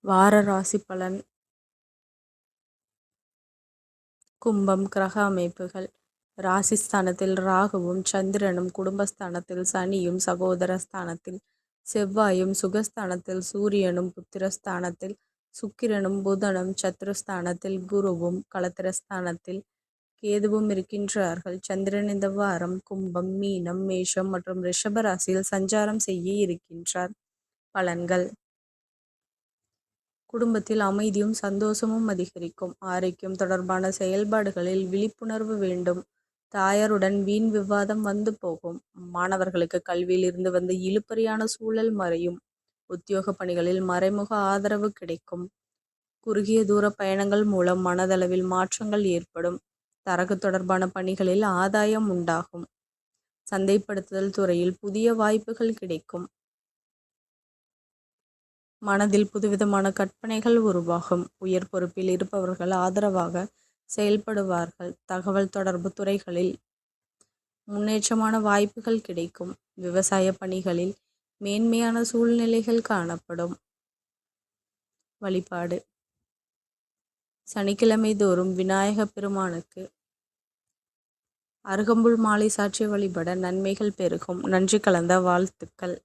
வார ராசி பலன். கும்பம். கிரக அமைப்புகள். ராசிஸ்தானத்தில் ராகுவும் சந்திரனும், குடும்பஸ்தானத்தில் சனியும், சகோதர ஸ்தானத்தில் செவ்வாயும், சுகஸ்தானத்தில் சூரியனும், புத்திரஸ்தானத்தில் சுக்கிரனும், புதனும், சத்ருஸ்தானத்தில் குருவும், களத்திரஸ்தானத்தில் கேதுவும் இருக்கின்றார்கள். சந்திரன் இந்த வாரம் கும்பம், மீனம், மேஷம் மற்றும் ரிஷப ராசியில் சஞ்சாரம் செய்ய இருக்கின்றார். பலன்கள். குடும்பத்தில் அமைதியும் சந்தோஷமும் அதிகரிக்கும். ஆரோக்கியம் தொடர்பான செயல்பாடுகளில் விழிப்புணர்வு வேண்டும். தாயாருடன் வீண் விவாதம் வந்து போகும். மாணவர்களுக்கு கல்வியில் இருந்து வந்த இழுபறியான சூழல் மறையும். உத்தியோக பணிகளில் மறைமுக ஆதரவு கிடைக்கும். குறுகிய தூர பயணங்கள் மூலம் மனதளவில் மாற்றங்கள் ஏற்படும். தரகு தொடர்பான பணிகளில் ஆதாயம் உண்டாகும். சந்தைப்படுத்துதல் துறையில் புதிய வாய்ப்புகள் கிடைக்கும். மனதில் புதுவிதமான கற்பனைகள் உருவாகும். உயர் பொறுப்பில் இருப்பவர்கள் ஆதரவாக செயல்படுவார்கள். தகவல் தொடர்பு துறைகளில் முன்னேற்றமான வாய்ப்புகள் கிடைக்கும். விவசாய பணிகளில் மேன்மையான சூழ்நிலைகள் காணப்படும். வழிபாடு. சனிக்கிழமை தோறும் விநாயக பெருமானுக்கு அருகம்புல் மாலை சாற்றி வழிபட நன்மைகள் பெருகும். நன்றி கலந்த வாழ்த்துக்கள்.